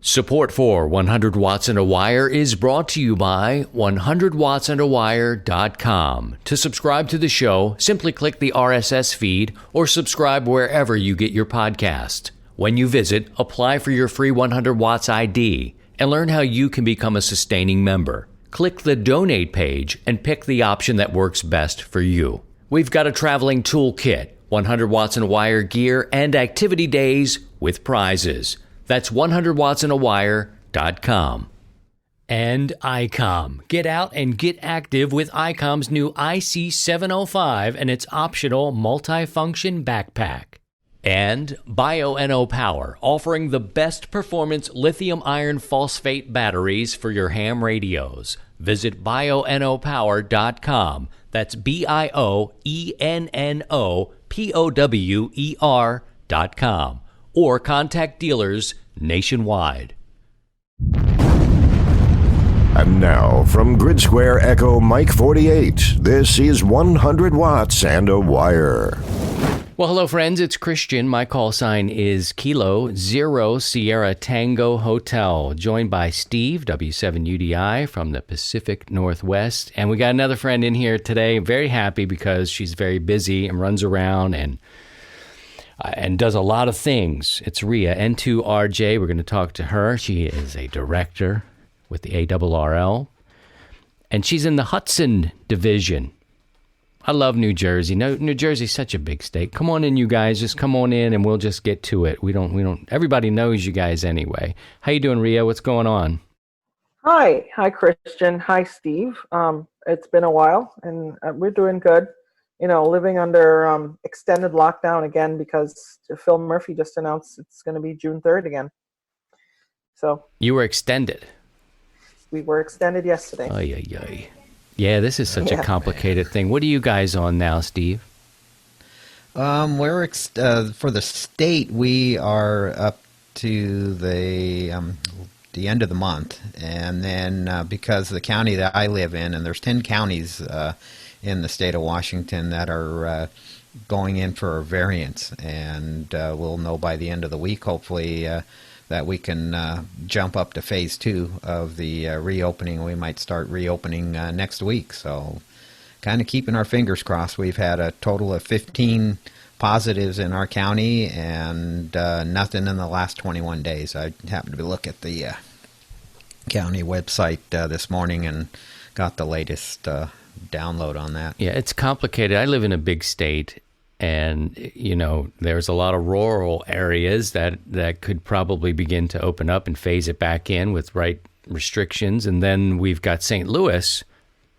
Support for 100 Watts and a Wire is brought to you by 100wattsandawire.com. To subscribe to the show, simply click the RSS feed or subscribe wherever you get your podcast. When you visit, apply for your free 100 Watts ID and learn how you can become a sustaining member. Click the donate page and pick the option that works best for you. We've got a traveling toolkit, 100 Watts and a Wire gear, and activity days with prizes. That's 100wattsandawire.com. And ICOM. Get out and get active with ICOM's new IC705 and its optional multifunction backpack. And Bioenno Power, offering the best performance lithium iron phosphate batteries for your ham radios. Visit bioennopower.com. That's BIOENNOPOWER.com. Or contact dealers nationwide. And now, from Grid Square Echo Mike 48, this is 100 Watts and a Wire. Well, hello, friends. It's Christian. My call sign is Kilo Zero Sierra Tango Hotel, joined by Steve, W7UDI, from the Pacific Northwest. And we got another friend in here today. Very happy because she's very busy and runs around and does a lot of things. It's Rhea, N2RJ. We're going to talk to her. She is a director with the ARRL, and she's in the Hudson Division. I love New Jersey. No, New Jersey's such a big state. Come on in, you guys. Just come on in, and we'll just get to it. We don't. Everybody knows you guys anyway. How you doing, Rhea? What's going on? Hi, Christian. Hi, Steve. It's been a while, and we're doing good. You know, living under extended lockdown again because Phil Murphy just announced it's going to be June 3rd again. So you were extended. We were extended yesterday. Ay, ay, ay. Yeah, this is such a complicated thing. What are you guys on now, Steve? We're for the state. We are up to the end of the month, and then because the county that I live in, and there's 10 counties in the state of Washington that are going in for a variance, and we'll know by the end of the week, hopefully, that we can jump up to phase 2 of the reopening. We might start reopening next week. So kind of keeping our fingers crossed. We've had a total of 15 positives in our county and nothing in the last 21 days. I happened to look at the county website this morning and got the latest download on that. Yeah, it's complicated. I live in a big state. And, you know, there's a lot of rural areas that could probably begin to open up and phase it back in with right restrictions. And then we've got St. Louis,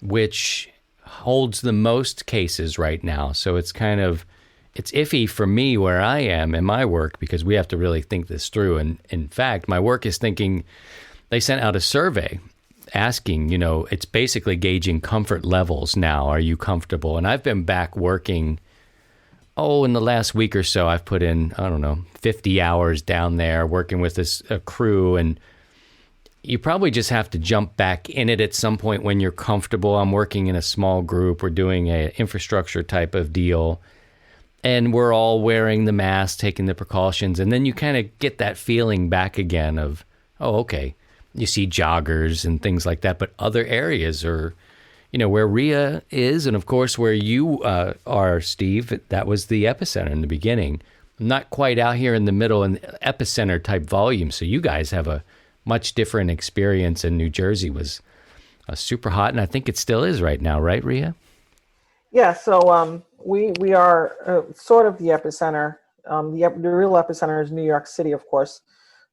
which holds the most cases right now. So it's iffy for me where I am in my work because we have to really think this through. And in fact, my work is thinking, they sent out a survey asking, you know, it's basically gauging comfort levels now. Are you comfortable? And I've been back working. In the last week or so, I've put in, 50 hours down there working with a crew. And you probably just have to jump back in it at some point when you're comfortable. I'm working in a small group. We're doing an infrastructure type of deal. And we're all wearing the mask, taking the precautions. And then you kind of get that feeling back again of, okay. You see joggers and things like that. But other areas are... You know, where Rhea is, and of course where you are, Steve, that was the epicenter in the beginning. Not quite out here in the middle in epicenter type volume. So you guys have a much different experience, and New Jersey was super hot, and I think it still is right now, right, Rhea? Yeah, so we are sort of the epicenter. The real epicenter is New York City, of course,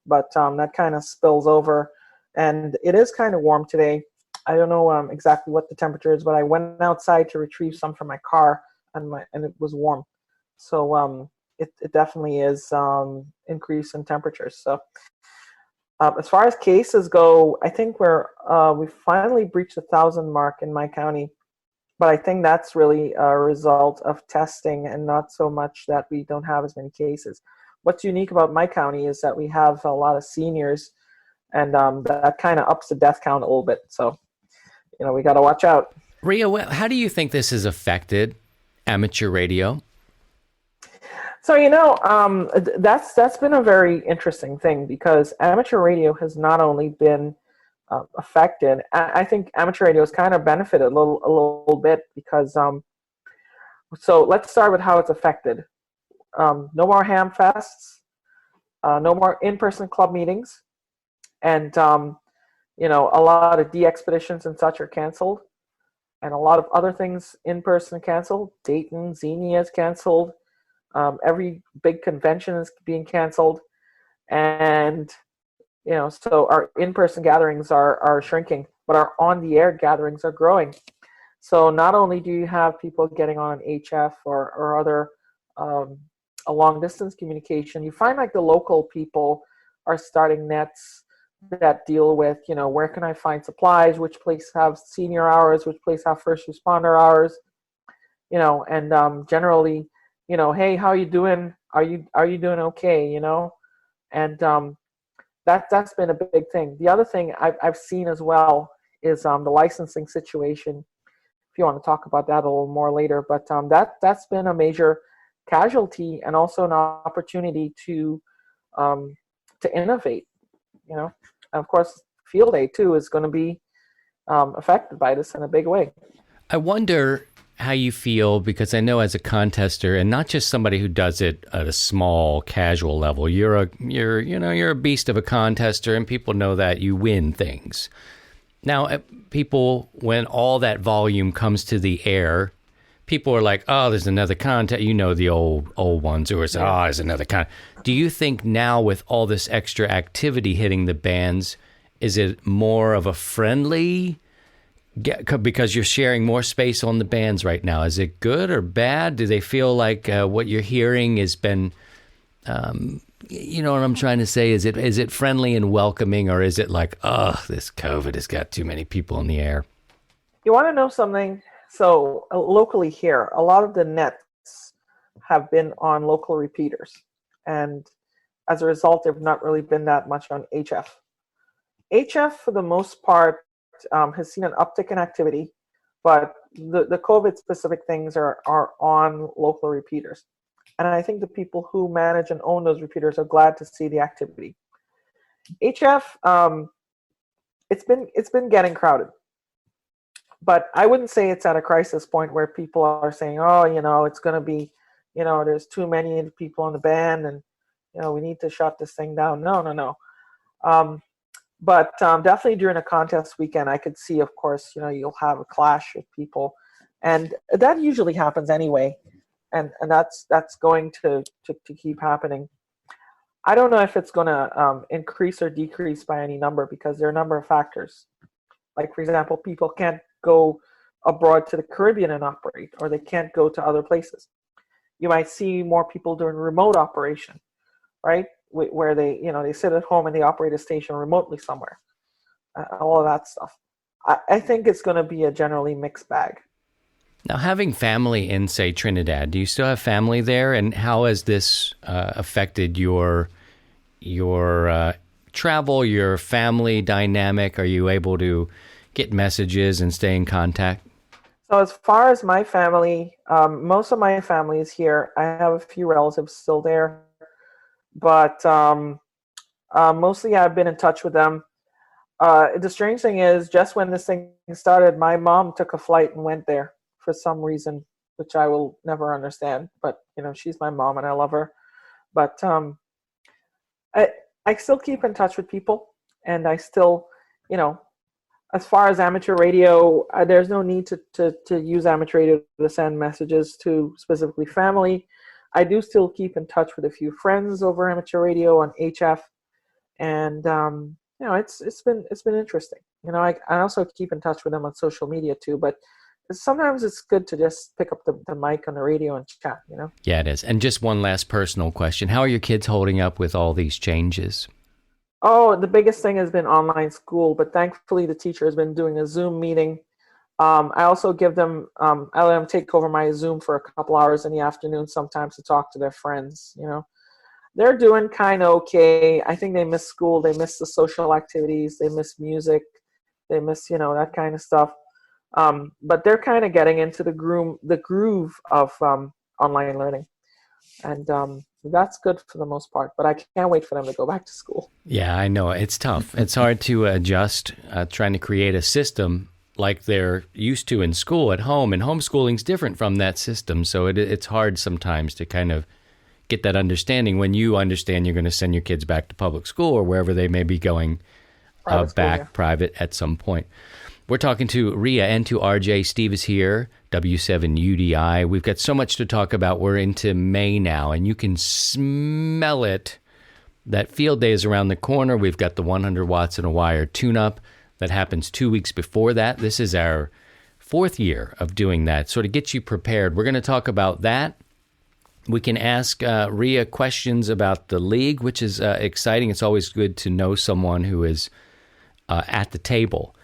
but that kind of spills over. And it is kind of warm today. I don't know exactly what the temperature is, but I went outside to retrieve some from my car, and it was warm. So it definitely is increase in temperatures. So as far as cases go, I think we finally breached 1,000 mark in my county, but I think that's really a result of testing and not so much that we don't have as many cases. What's unique about my county is that we have a lot of seniors, and that kind of ups the death count a little bit. So, you know, we got to watch out. Rhea, how do you think this has affected amateur radio? So that's been a very interesting thing because amateur radio has not only been affected. I think amateur radio has kind of benefited a little bit because so let's start with how it's affected. No more ham fests, no more in-person club meetings, and a lot of de-expeditions and such are canceled, and a lot of other things in-person canceled. Dayton, Xenia is canceled. Every big convention is being canceled, and so our in-person gatherings are shrinking, but our on-the-air gatherings are growing. So not only do you have people getting on HF or other a long-distance communication, you find like the local people are starting nets that deal with, where can I find supplies, which place have senior hours, which place have first responder hours, and generally, hey, how you doing? Are you doing okay? And that's been a big thing. The other thing I've seen as well is the licensing situation. If you want to talk about that a little more later, but that's been a major casualty and also an opportunity to innovate. And of course, Field Day too is going to be affected by this in a big way. I wonder how you feel, because I know as a contester, and not just somebody who does it at a small casual level, you're a beast of a contester, and people know that you win things. Now, people, when all that volume comes to the air, people are like, oh, there's another contest. The old ones who are saying, oh, there's another contest. Do you think now with all this extra activity hitting the bands, is it more of a friendly, because you're sharing more space on the bands right now? Is it good or bad? Do they feel like what you're hearing has been, what I'm trying to say? Is it friendly and welcoming, or is it like, oh, this COVID has got too many people in the air? You want to know something? So locally here, a lot of the nets have been on local repeaters. And as a result, there have not really been that much on HF. HF, for the most part, has seen an uptick in activity, but the COVID-specific things are on local repeaters. And I think the people who manage and own those repeaters are glad to see the activity. HF, it's been getting crowded. But I wouldn't say it's at a crisis point where people are saying, oh, it's going to be, there's too many people in the band and, we need to shut this thing down. No. But definitely during a contest weekend, I could see, of course, you'll have a clash of people. And that usually happens anyway. And that's going to keep happening. I don't know if it's going to increase or decrease by any number, because there are a number of factors. Like, for example, people can't go abroad to the Caribbean and operate, or they can't go to other places. You might see more people doing remote operation, right? Where they sit at home and they operate a station remotely somewhere. All of that stuff. I think it's going to be a generally mixed bag. Now, having family in, say, Trinidad, do you still have family there? And how has this affected your travel, your family dynamic? Are you able to get messages and stay in contact? So as far as my family, most of my family is here. I have a few relatives still there, but mostly I've been in touch with them. The strange thing is, just when this thing started, my mom took a flight and went there for some reason, which I will never understand. But she's my mom and I love her. But I still keep in touch with people, and I still, as far as amateur radio, there's no need to use amateur radio to send messages to specifically family. I do still keep in touch with a few friends over amateur radio on HF, and it's been interesting. I also keep in touch with them on social media too, but sometimes it's good to just pick up the mic on the radio and chat. Yeah, it is. And just one last personal question: how are your kids holding up with all these changes? Oh, the biggest thing has been online school, but thankfully the teacher has been doing a Zoom meeting. I also give them, I let them take over my Zoom for a couple hours in the afternoon sometimes to talk to their friends. They're doing kind of okay. I think they miss school. They miss the social activities. They miss music. They miss, that kind of stuff. But they're kind of getting into the groove of online learning. And that's good for the most part. But I can't wait for them to go back to school. Yeah, I know. It's tough. It's hard to adjust, trying to create a system like they're used to in school at home. And homeschooling's different from that system. So it's hard sometimes to kind of get that understanding when you understand you're going to send your kids back to public school or wherever they may be going private at some point. We're talking to Ria N2RJ. Steve is here, W7UDI. We've got so much to talk about. We're into May now, and you can smell it. That field day is around the corner. We've got the 100 watts and a wire tune-up that happens 2 weeks before that. This is our 4th year of doing that, so to get you prepared. We're going to talk about that. We can ask Ria questions about the league, which is exciting. It's always good to know someone who is at the table.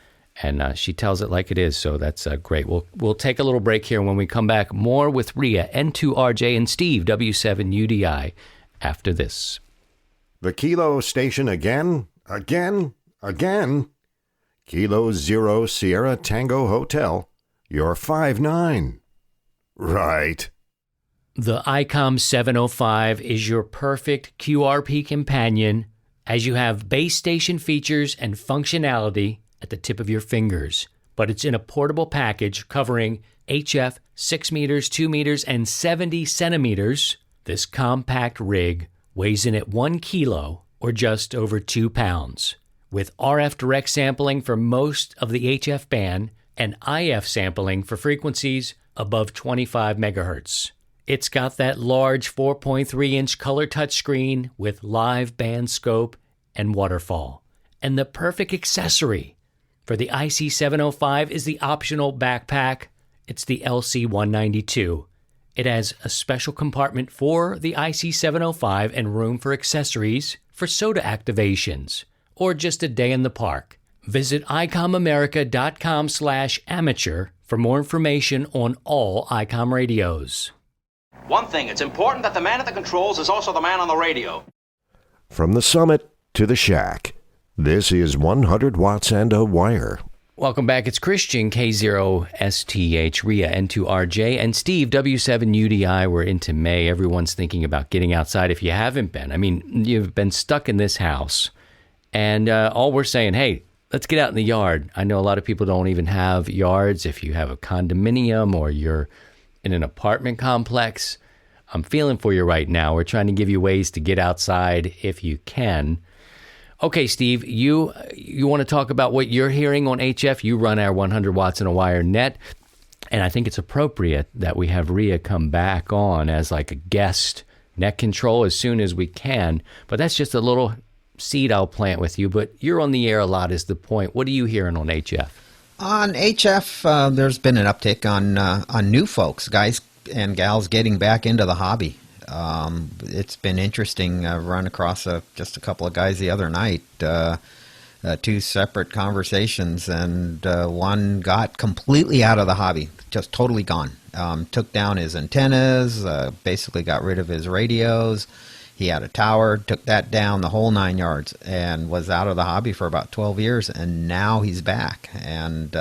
And she tells it like it is, so that's great. We'll take a little break here. When we come back, more with Ria, N2RJ, and Steve, W7UDI, after this. The Kilo station again? Kilo Zero Sierra Tango Hotel. You're 5'9". Right. The ICOM 705 is your perfect QRP companion, as you have base station features and functionality at the tip of your fingers, but it's in a portable package covering HF 6 meters, 2 meters, and 70 centimeters. This compact rig weighs in at 1 kilo, or just over 2 pounds, with RF direct sampling for most of the HF band and IF sampling for frequencies above 25 megahertz. It's got that large 4.3-inch color touchscreen with live band scope and waterfall. And the perfect accessory for the IC705 is the optional backpack. It's the LC192. It has a special compartment for the IC705 and room for accessories for soda activations or just a day in the park. Visit icomamerica.com/amateur for more information on all ICOM radios. One thing, it's important that the man at the controls is also the man on the radio. From the summit to the shack, this is 100 watts and a wire. Welcome back. It's Christian, K0STH, Ria, N2RJ, and Steve, W7UDI. We're into May. Everyone's thinking about getting outside if you haven't been. I mean, you've been stuck in this house, and all we're saying, hey, let's get out in the yard. I know a lot of people don't even have yards. If you have a condominium or you're in an apartment complex, I'm feeling for you right now. We're trying to give you ways to get outside if you can. Okay, Steve, you want to talk about what you're hearing on HF? You run our 100 watts and a wire net, and I think it's appropriate that we have Ria come back on as like a guest net control as soon as we can. But that's just a little seed I'll plant with you. But you're on the air a lot is the point. What are you hearing on HF? On HF, there's been an uptick on new folks, guys and gals getting back into the hobby. It's been interesting. I run across just a couple of guys the other night, 2 separate conversations, and one got completely out of the hobby, just totally gone. Took down his antennas, basically got rid of his radios. He had a tower, took that down, the whole 9 yards, and was out of the hobby for about 12 years, and now he's back, and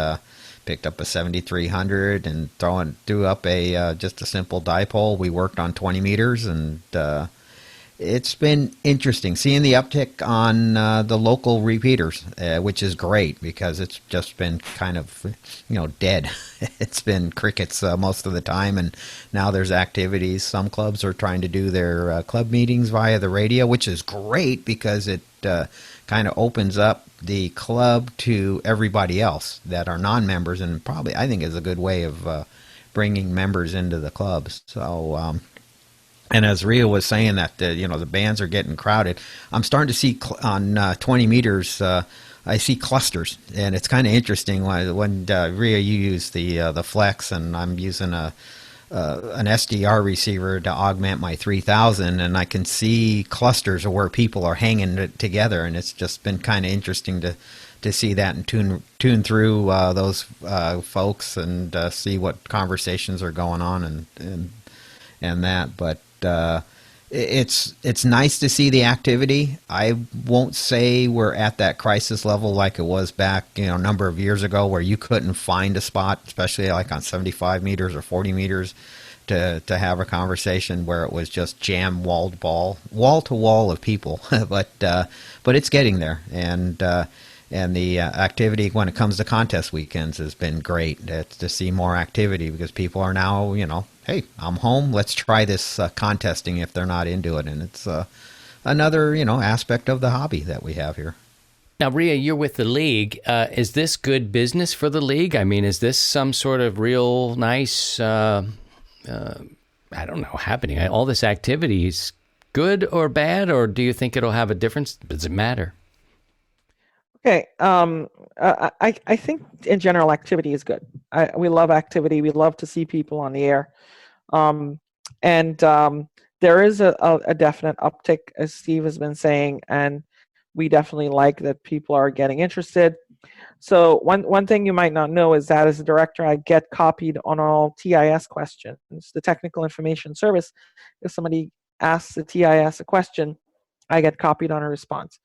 picked up a 7300 and threw up just a simple dipole. We worked on 20 meters, and it's been interesting seeing the uptick on the local repeaters, which is great because it's just been kind of, dead. It's been crickets most of the time, and now there's activities. Some clubs are trying to do their club meetings via the radio, which is great because it kind of opens up the club to everybody else that are non-members, and probably I think is a good way of bringing members into the clubs. So, and as Ria was saying that the bands are getting crowded, I'm starting to see on 20 meters. I see clusters, and it's kind of interesting when Ria, you use the Flex, and I'm using an SDR receiver to augment my 3000, and I can see clusters of where people are hanging together, and it's just been kind of interesting to see that and tune through those folks and see what conversations are going on and that. But it's nice to see the activity. I won't say we're at that crisis level like it was back, a number of years ago, where you couldn't find a spot, especially like on 75 meters or 40 meters, to have a conversation where it was just jam wall to wall of people, but it's getting there, and the activity when it comes to contest weekends has been great. It's to see more activity because people are now, hey, I'm home, let's try this contesting if they're not into it, and it's another aspect of the hobby that we have here. Now, Ria, you're with the league. Is this good business for the league? I mean, is this some sort of real nice, I don't know, happening? All this activity is good or bad, or do you think it'll have a difference? Does it matter? Okay. I think in general activity is good. We love activity. We love to see people on the air. And there is a definite uptick, as Steve has been saying, and we definitely like that people are getting interested. So one thing you might not know is that as a director, I get copied on all TIS questions, the Technical Information Service. If somebody asks the TIS a question, I get copied on a response.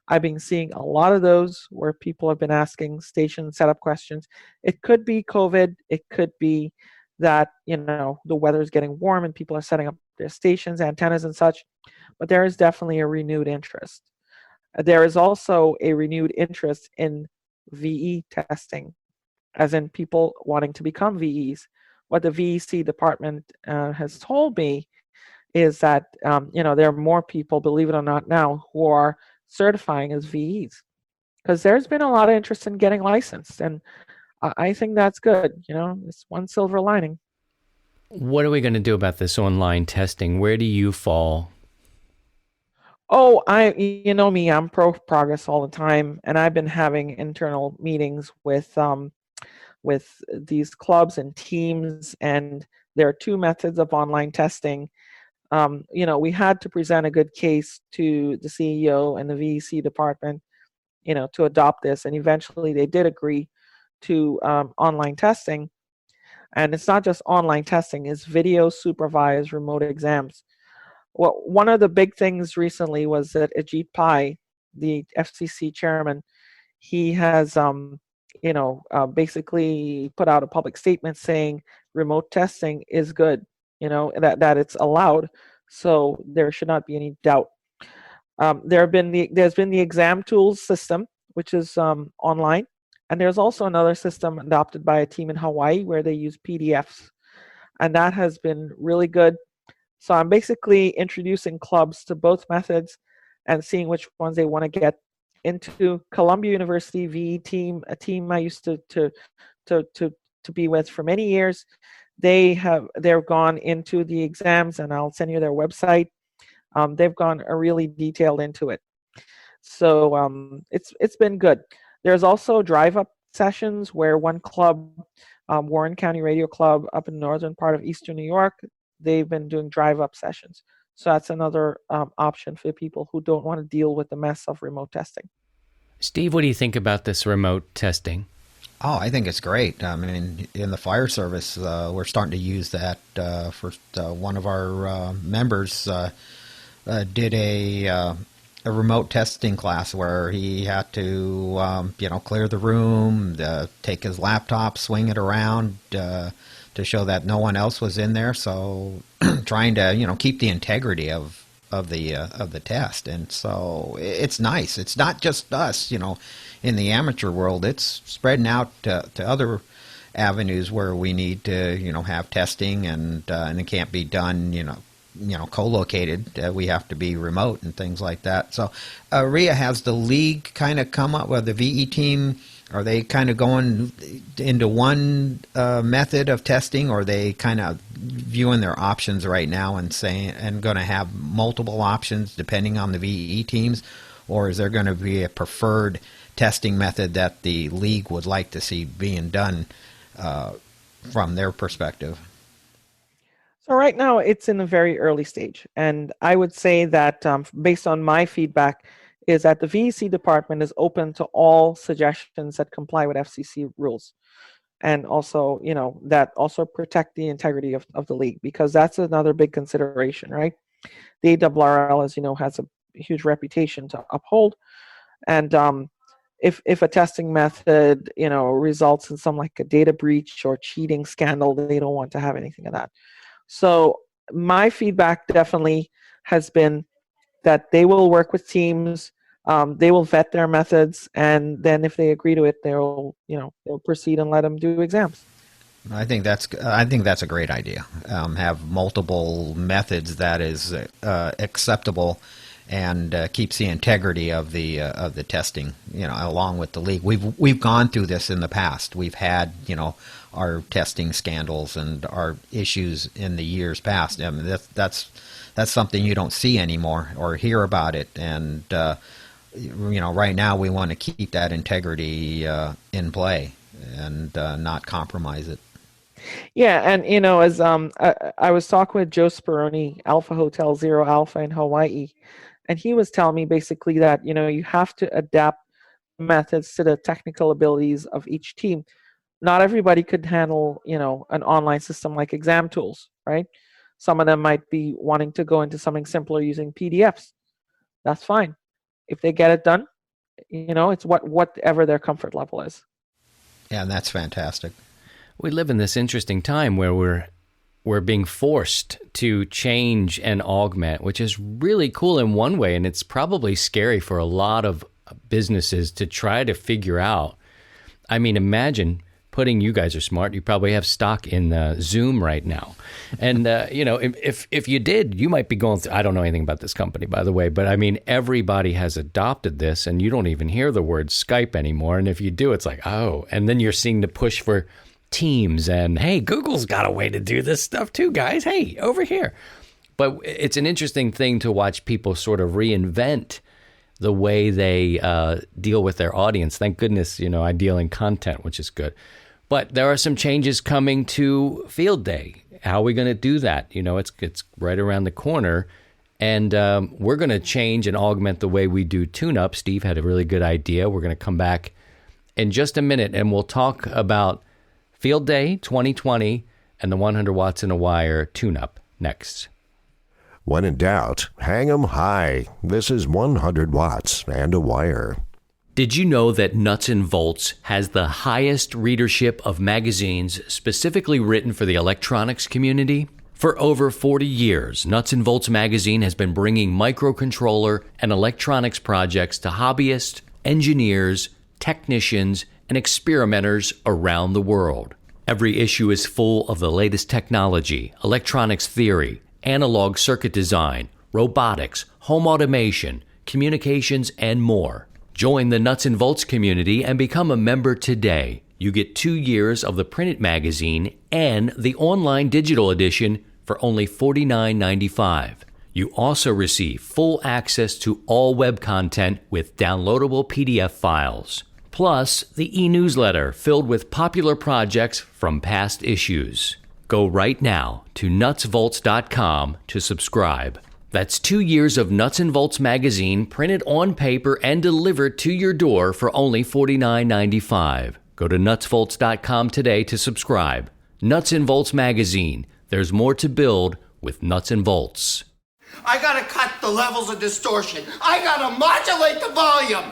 I've been seeing a lot of those where people have been asking station setup questions. It could be COVID. It could be that, the weather is getting warm and people are setting up their stations, antennas and such. But there is definitely a renewed interest. There is also a renewed interest in VE testing, as in people wanting to become VEs. What the VEC department has told me is that, there are more people, believe it or not now, who are certifying as VEs, because there's been a lot of interest in getting licensed, and I think that's good. It's one silver lining. What are we going to do about this online testing? Where do you fall? Oh, me, I'm pro progress all the time, and I've been having internal meetings with these clubs and teams, and there are two methods of online testing. We had to present a good case to the CEO and the VEC department, to adopt this, and eventually they did agree to online testing. And it's not just online testing; it's video supervised remote exams. Well, one of the big things recently was that Ajit Pai, the FCC chairman, he has, basically put out a public statement saying remote testing is good, that it's allowed. So there should not be any doubt. There's been the exam tools system, which is online, and there's also another system adopted by a team in Hawaii where they use PDFs, and that has been really good. So I'm basically introducing clubs to both methods and seeing which ones they want to get into. Columbia University VE team, a team I used to be with for many years, they've gone into the exams, and I'll send you their website. They've gone really detailed into it. So it's been good. There's also drive-up sessions where one club, Warren County Radio Club up in the northern part of eastern New York, they've been doing drive-up sessions. So that's another option for people who don't want to deal with the mess of remote testing. Steve, what do you think about this remote testing? Oh, I think it's great. I mean, in the fire service, we're starting to use that. One of our members did a remote testing class where he had to, clear the room, take his laptop, swing it around to show that no one else was in there. So trying to, keep the integrity of the test. And so it's nice. It's not just us, in the amateur world. It's spreading out to other avenues where we need to, have testing, and it can't be done, co-located. We have to be remote and things like that. So, Ria, has the league kind of come up with the VE team? Are they kind of going into one method of testing, or are they kind of viewing their options right now and going to have multiple options depending on the VE teams, or is there going to be a preferred testing method that the league would like to see being done from their perspective? So right now it's in a very early stage, and I would say that based on my feedback is that the VEC department is open to all suggestions that comply with FCC rules, and also that also protect the integrity of the league, because that's another big consideration, right? The ARRL, as you know, has a huge reputation to uphold, and if a testing method results in some like a data breach or cheating scandal, they don't want to have anything of that. So my feedback definitely has been that they will work with teams. They will vet their methods, and then if they agree to it, they'll proceed and let them do exams. I think that's a great idea. Have multiple methods that is acceptable and keeps the integrity of the testing. Along with the league, we've gone through this in the past. We've had our testing scandals and our issues in the years past. I mean, that's something you don't see anymore or hear about it. And right now we want to keep that integrity in play and not compromise it. Yeah, and as I was talking with Joe Speroni, Alpha Hotel Zero Alpha in Hawaii, and he was telling me basically that you have to adapt methods to the technical abilities of each team. Not everybody could handle an online system like exam tools, right? Some of them might be wanting to go into something simpler using PDFs. That's fine. If they get it done, it's whatever their comfort level is. Yeah, and that's fantastic. We live in this interesting time where we're being forced to change and augment, which is really cool in one way, and it's probably scary for a lot of businesses to try to figure out. I mean, imagine you guys are smart. You probably have stock in Zoom right now. And, if you did, you might be going through, I don't know anything about this company, by the way, but I mean, everybody has adopted this and you don't even hear the word Skype anymore. And if you do, it's like, oh, and then you're seeing the push for Teams and, hey, Google's got a way to do this stuff too, guys. Hey, over here. But it's an interesting thing to watch people sort of reinvent the way they deal with their audience. Thank goodness, I deal in content, which is good. But there are some changes coming to Field Day. How are we going to do that? It's right around the corner. And we're going to change and augment the way we do tune-up. Steve had a really good idea. We're going to come back in just a minute, and we'll talk about Field Day 2020 and the 100 watts in a wire tune-up next. When in doubt, hang 'em high. This is 100 watts and a wire. Did you know that Nuts and Volts has the highest readership of magazines specifically written for the electronics community? For over 40 years, Nuts and Volts magazine has been bringing microcontroller and electronics projects to hobbyists, engineers, technicians, and experimenters around the world. Every issue is full of the latest technology, electronics theory, analog circuit design, robotics, home automation, communications, and more. Join the Nuts and Volts community and become a member today. You get 2 years of the printed magazine and the online digital edition for only $49.95. You also receive full access to all web content with downloadable PDF files. Plus, the e-newsletter filled with popular projects from past issues. Go right now to nutsvolts.com to subscribe. That's 2 years of Nuts and Volts magazine printed on paper and delivered to your door for only $49.95. Go to nutsvolts.com today to subscribe. Nuts and Volts magazine. There's more to build with Nuts and Volts. I gotta cut the levels of distortion. I gotta modulate the volume.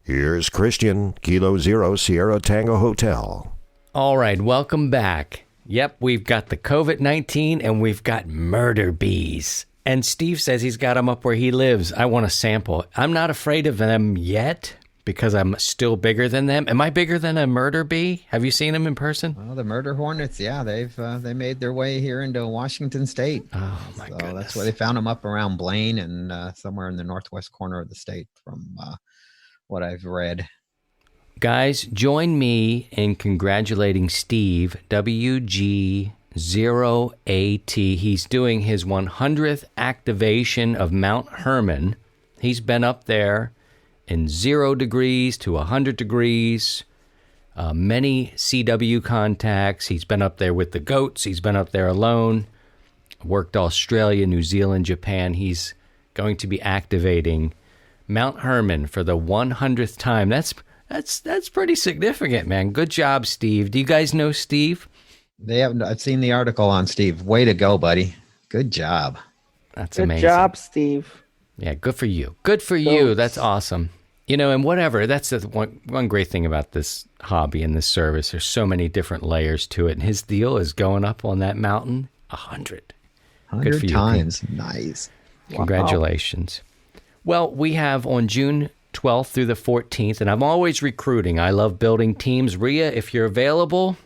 Here's Christian, Kilo Zero Sierra Tango Hotel. All right, welcome back. Yep, we've got the COVID-19 and we've got murder bees. And Steve says he's got them up where he lives. I want a sample. I'm not afraid of them yet because I'm still bigger than them. Am I bigger than a murder bee? Have you seen them in person? Well, the murder hornets, yeah, they made their way here into Washington State. Oh, my goodness. That's where they found them, up around Blaine and somewhere in the northwest corner of the state from what I've read. Guys, join me in congratulating Steve, WG0AT. He's doing his 100th activation of Mount Herman. He's been up there in 0 degrees to 100 degrees, many CW contacts. He's been up there with the goats. He's been up there alone, worked Australia, New Zealand, Japan. He's going to be activating Mount Herman for the 100th time. That's pretty significant, man. Good job, Steve. Do you guys know Steve? I've seen the article on Steve. Way to go, buddy. Good job. That's Good amazing. Good job, Steve. Yeah, good for you. Good for you. That's awesome. And whatever, that's the one great thing about this hobby and this service. There's so many different layers to it. And his deal is going up on that mountain 100. Good 100 for you. times. Nice. Congratulations. Well, we have on June 12th through the 14th, and I'm always recruiting. I love building teams. Rhea, if you're available,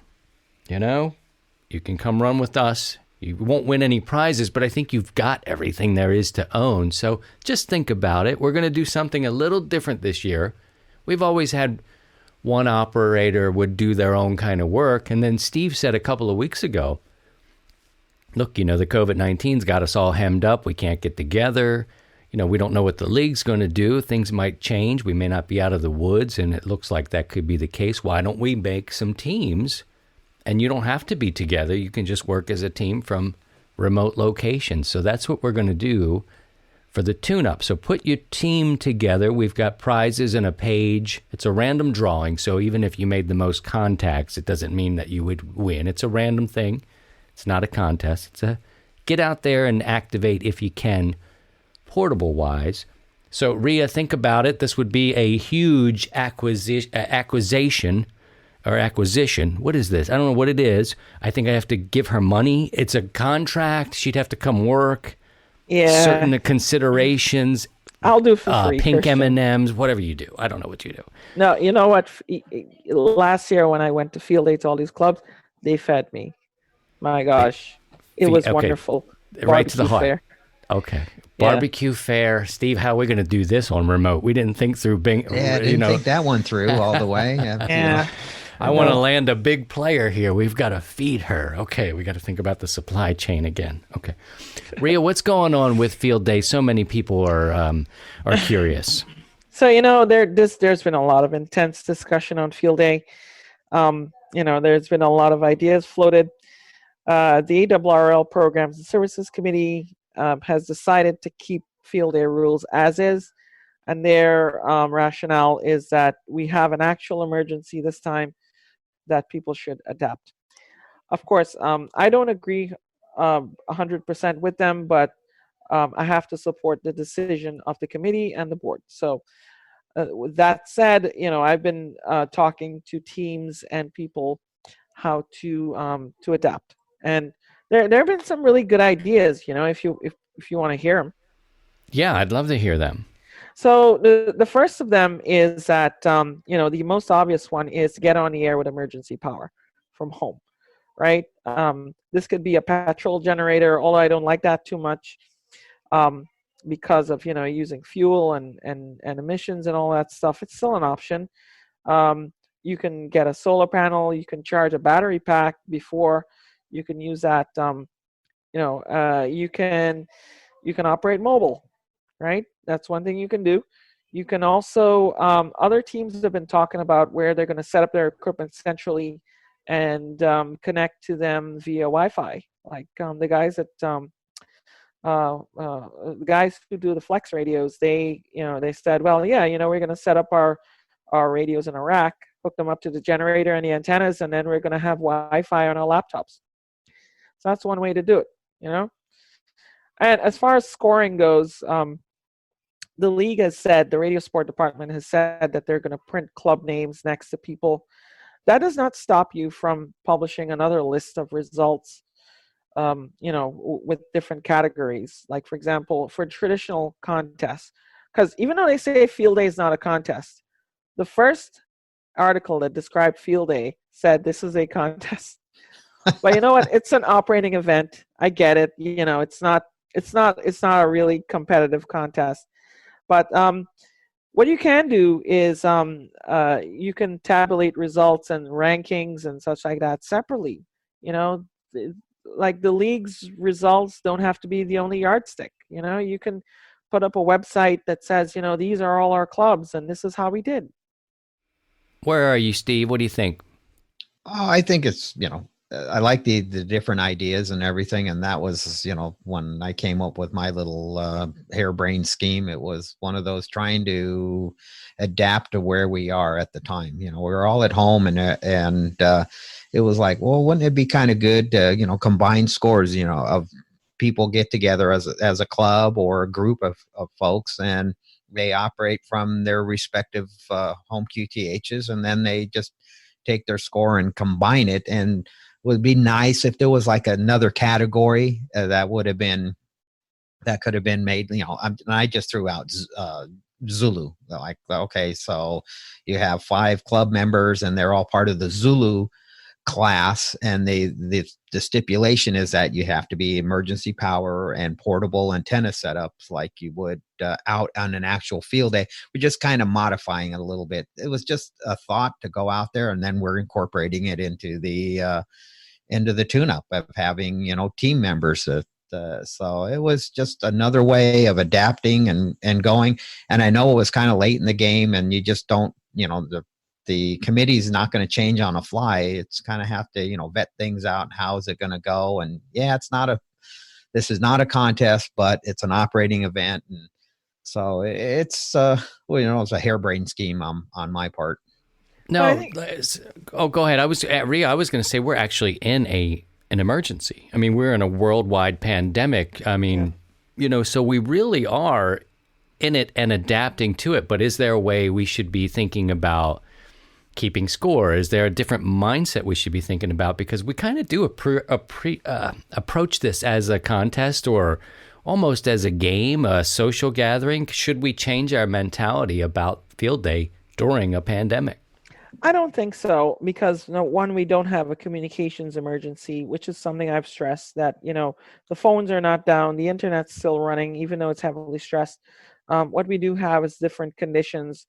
you can come run with us. You won't win any prizes, but I think you've got everything there is to own. So just think about it. We're going to do something a little different this year. We've always had one operator would do their own kind of work. And then Steve said a couple of weeks ago, look, the COVID-19's got us all hemmed up. We can't get together. We don't know what the league's going to do. Things might change. We may not be out of the woods, and it looks like that could be the case. Why don't we make some teams? And you don't have to be together. You can just work as a team from remote locations. So that's what we're going to do for the tune-up. So put your team together. We've got prizes and a page. It's a random drawing. So even if you made the most contacts, it doesn't mean that you would win. It's a random thing. It's not a contest. It's a get out there and activate if you can, portable-wise. So, Rhea, think about it. This would be a huge acquisition. What is this? I don't know what it is. I think I have to give her money. It's a contract. She'd have to come work. Yeah. Certain considerations. I'll do for free. Pink Christian. M&Ms, whatever you do. I don't know what you do. No, you know what? Last year when I went to field day to all these clubs, they fed me. My gosh, it was wonderful. Right to the heart. Fair. Okay. Barbecue fair. Steve, how are we going to do this on remote? We didn't think through Bing. Yeah, I didn't think that one through all the way. Yeah. I want to land a big player here. We've got to feed her. Okay, we got to think about the supply chain again. Okay. Rhea, what's going on with Field Day? So many people are curious. So, there's been a lot of intense discussion on Field Day. There's been a lot of ideas floated. The ARRL Programs and Services Committee has decided to keep Field Day rules as is, and their rationale is that we have an actual emergency this time that people should adapt. Of course, I don't agree 100% with them, but I have to support the decision of the committee and the board. So with that said, I've been talking to teams and people how to adapt. And there have been some really good ideas, if you want to hear them. Yeah, I'd love to hear them. So the first of them is that, the most obvious one is to get on the air with emergency power from home, right? This could be a petrol generator, although I don't like that too much because of, using fuel and emissions and all that stuff. It's still an option. You can get a solar panel. You can charge a battery pack before. You can use that. You can operate mobile, right? That's one thing you can do. You can also, other teams have been talking about where they're going to set up their equipment centrally and connect to them via Wi-Fi. Like the guys the guys who do the flex radios, they said, well, yeah, we're going to set up our radios in a rack, hook them up to the generator and the antennas, and then we're going to have Wi-Fi on our laptops. So that's one way to do it, And as far as scoring goes, the league has said, the radio sport department has said that they're going to print club names next to people. That does not stop you from publishing another list of results, with different categories. Like, for example, for traditional contests, because even though they say Field Day is not a contest, the first article that described Field Day said this is a contest. But you know what? It's an operating event. I get it. It's not a really competitive contest. But what you can do is you can tabulate results and rankings and such like that separately. Like the league's results don't have to be the only yardstick. You can put up a website that says, these are all our clubs and this is how we did. Where are you, Steve? What do you think? Oh, I think it's, I like the different ideas and everything. And that was, when I came up with my little harebrained scheme, it was one of those trying to adapt to where we are at the time. We were all at home and it was like, well, wouldn't it be kind of good to, combine scores, of people get together as a club or a group of folks, and they operate from their respective home QTHs, and then they just take their score and combine it. And would be nice if there was like another category that could have been made. I just threw out Zulu. Like, okay, so you have 5 club members and they're all part of the Zulu class, and the stipulation is that you have to be emergency power and portable antenna setups like you would out on an actual field day. We're just kind of modifying it a little bit. It was just a thought to go out there, and then we're incorporating it into the tune-up of having team members. So it was just another way of adapting and going. And I know it was kind of late in the game, and you just don't, the committee is not going to change on a fly. It's kind of have to, vet things out. How is it going to go? And yeah, this is not a contest, but it's an operating event. And so it's, it's a harebrained scheme on my part. No, go ahead. I was going to say we're actually in an emergency. I mean, we're in a worldwide pandemic. I mean, so we really are in it and adapting to it. But is there a way we should be thinking about keeping score? Is there a different mindset we should be thinking about? Because we kind of do approach this as a contest or almost as a game, a social gathering. Should we change our mentality about field day during a pandemic? I don't think so, because one, we don't have a communications emergency, which is something I've stressed, that the phones are not down, the internet's still running, even though it's heavily stressed. What we do have is different conditions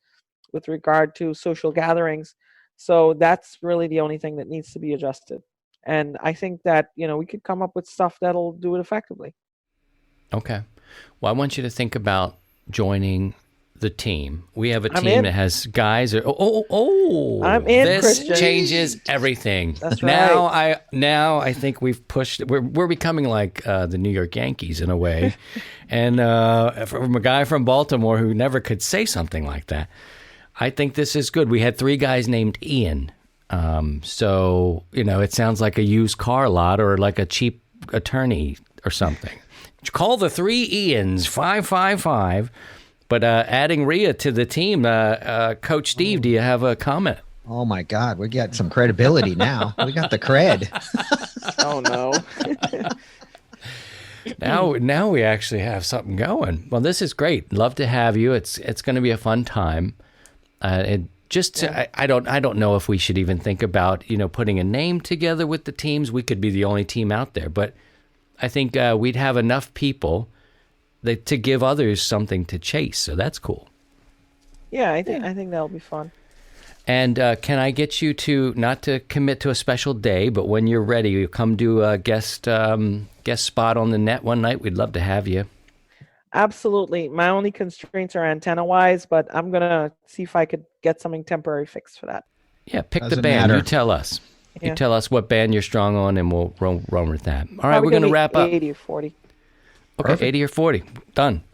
with regard to social gatherings, so that's really the only thing that needs to be adjusted. And I think that we could come up with stuff that'll do it effectively. Okay, well, I want you to think about joining the team. We have a I'm team in. that has guys. I'm in. This Christian. changes everything. That's right. Now I think we've pushed. We're becoming like the New York Yankees in a way, and from a guy from Baltimore who never could say something like that. I think this is good. We had 3 guys named Ian. So it sounds like a used car lot or like a cheap attorney or something. Call the 3 Ians 555. But adding Rhea to the team, Coach Steve, do you have a comment? Oh my God, we got some credibility now. We got the cred. Oh no. Now we actually have something going. Well, this is great. Love to have you. It's going to be a fun time. I don't know if we should even think about putting a name together with the teams. We could be the only team out there, but I think we'd have enough people to give others something to chase. So that's cool. Yeah, I think that'll be fun. And can I get you to not to commit to a special day, but when you're ready, you come do a guest spot on the net one night. We'd love to have you. Absolutely. My only constraints are antenna-wise, but I'm going to see if I could get something temporary fixed for that. Yeah, pick Doesn't the band. matter. You tell us. Yeah. You tell us what band you're strong on, and we'll run with that. All right, Probably we're going to gonna wrap be up. 80 or 40. Okay, Perfect. 80 or 40. Done.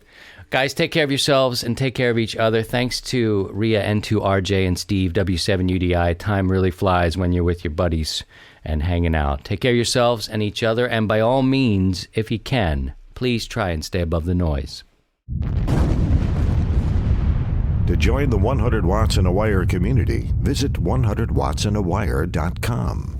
Guys, take care of yourselves and take care of each other. Thanks to Rhea and to RJ and Steve, W7UDI. Time really flies when you're with your buddies and hanging out. Take care of yourselves and each other, and by all means, if you can, please try and stay above the noise. To join the 100 Watts in a Wire community, visit 100wattsinawire.com.